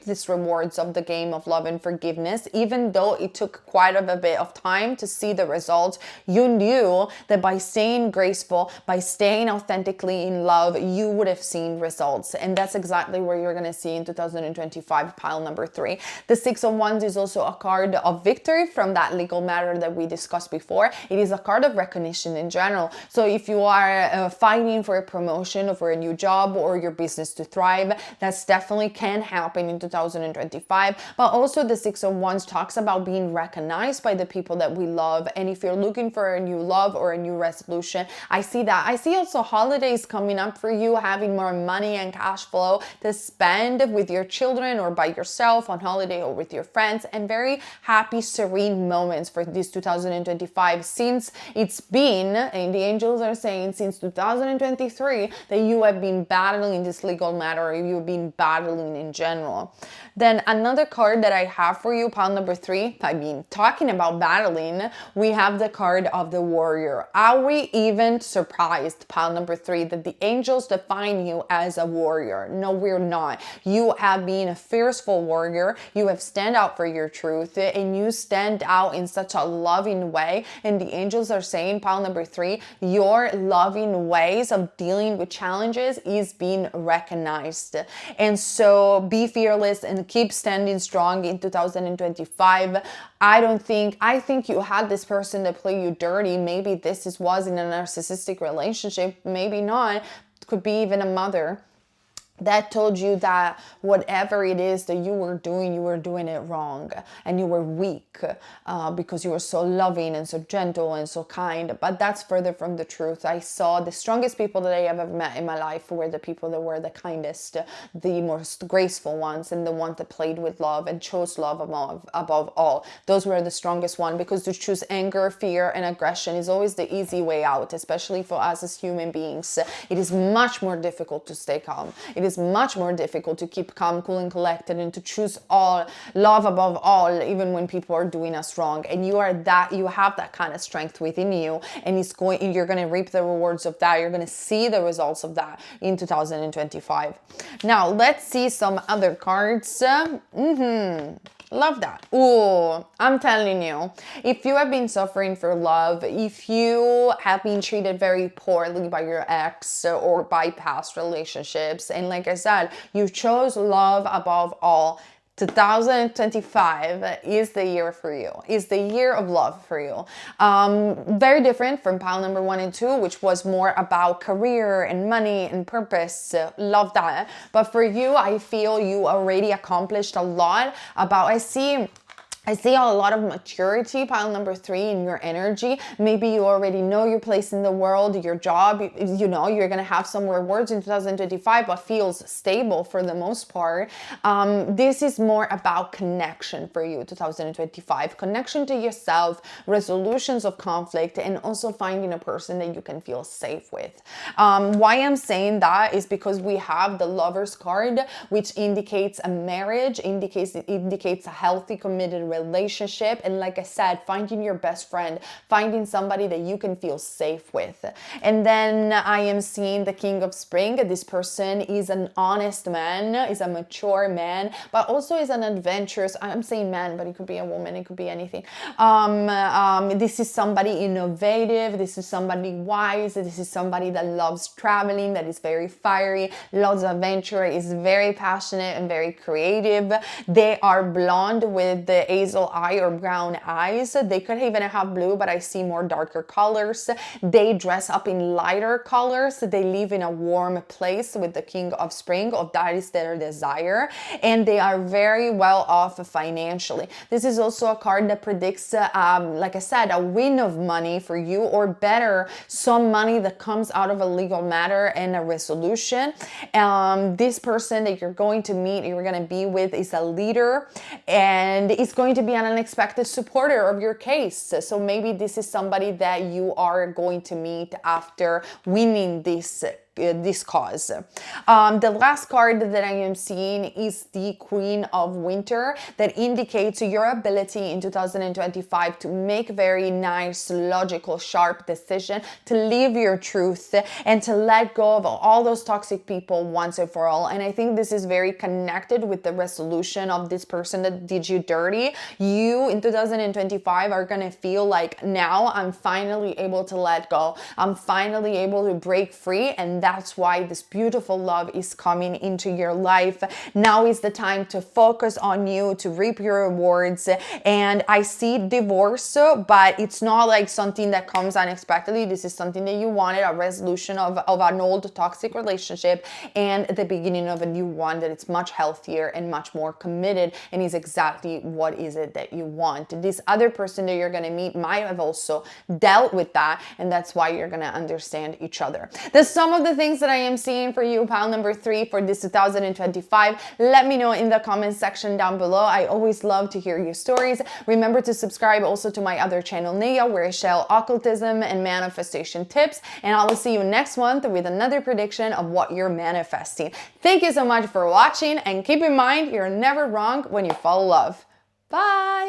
these rewards of the game of love and forgiveness. Even though it took quite a bit of time to see the results, you knew that by staying graceful, by staying authentically in love, you would have seen results. And that's exactly where you're going to see in 2025, pile number 3. The 6 of Wands is also a card of victory from that legal matter that we discussed before. It is a card of recognition in general. So if you are fighting for a promotion or for a new job or your business to thrive, that's definitely can happen in 2025. But also the 6 of Wands talks about being recognized by the people that we love. And if you're looking for a new love or a new resolution, I see that. I see also holidays coming up for you, having more money and cash flow to spend with your children or by yourself on holiday or with your friends, and very happy, serene moments for this 2025, since it's been, and the angels are saying, since 2023 that you have been battling this legal matter, or you've been battling in general. Then another card that I have for you, pile number 3, I mean, talking about battling, we have the card of the warrior. Are we even surprised, pile number 3, that the angels define you as a warrior? No, we're not. You have been a fearful warrior. You have stand out for your truth, and you stand out in such a loving way. And the angels are saying, pile number 3, your loving ways of dealing with challenges is being recognized. And so be fearless and keep standing strong in 2025. I think you had this person that play you dirty. Maybe was in a narcissistic relationship, maybe not. It could be even a mother. that told you that whatever it is that you were doing it wrong, and you were weak because you were so loving and so gentle and so kind. But that's further from the truth. I saw the strongest people that I ever met in my life were the people that were the kindest, the most graceful ones, and the ones that played with love and chose love above all. Those were the strongest one, because to choose anger, fear, and aggression is always the easy way out, especially for us as human beings. It is much more difficult to stay calm. It is much more difficult to keep calm, cool, and collected, and to choose all love above all, even when people are doing us wrong. And you have that kind of strength within you, and you're going to reap the rewards of that. You're going to see the results of that in 2025. Now let's see some other cards. Love that. Ooh, I'm telling you, if you have been suffering for love, if you have been treated very poorly by your ex or by past relationships, and like I said, you chose love above all, 2025 is the year for you, is the year of love for you. Very different from pile number 1 and 2, which was more about career and money and purpose. Love that. But for you, I feel you already accomplished a lot. I see a lot of maturity, pile number 3, in your energy. Maybe you already know your place in the world, your job, you're going to have some rewards in 2025, but feels stable for the most part. This is more about connection for you, 2025. Connection to yourself, resolutions of conflict, and also finding a person that you can feel safe with. Why I'm saying that is because we have the Lover's card, which indicates a marriage, indicates a healthy, committed relationship. And like I said, finding your best friend, finding somebody that you can feel safe with. And then I am seeing the King of Spring. This person is an honest man, is a mature man, but also is an adventurous, I'm saying man, but it could be a woman, it could be anything. This is somebody innovative, this is somebody wise, this is somebody that loves traveling, that is very fiery, loves adventure, is very passionate and very creative. They are blonde with the hazel eye or brown eyes. They could even have blue, but I see more darker colors. They dress up in lighter colors. They live in a warm place with the King of Spring, or that is their desire. And they are very well off financially. This is also a card that predicts, like I said, a win of money for you, or better, some money that comes out of a legal matter and a resolution. This person that you're going to meet, you're going to be with, is a leader, and is going to be an unexpected supporter of your case. So maybe this is somebody that you are going to meet after winning this cause. The last card that I am seeing is the Queen of Winter, that indicates your ability in 2025 to make very nice, logical, sharp decision, to live your truth, and to let go of all those toxic people once and for all. And I think this is very connected with the resolution of this person that did you dirty. You in 2025 are going to feel like, now I'm finally able to let go. I'm finally able to break free, and that's why this beautiful love is coming into your life. Now is the time to focus on you, to reap your rewards. And I see divorce, but it's not like something that comes unexpectedly. This is something that you wanted, a resolution of an old toxic relationship, and the beginning of a new one that it's much healthier and much more committed, and is exactly what is it that you want. This other person that you're going to meet might have also dealt with that, and that's why you're going to understand each other. There's some of the things that I am seeing for you, pile number 3, for this 2025. Let me know in the comment section down below. I always love to hear your stories. Remember to subscribe also to my other channel, Neyah, where I share occultism and manifestation tips. And I will see you next month with another prediction of what you're manifesting. Thank you so much for watching, and keep in mind, you're never wrong when you follow love. Bye!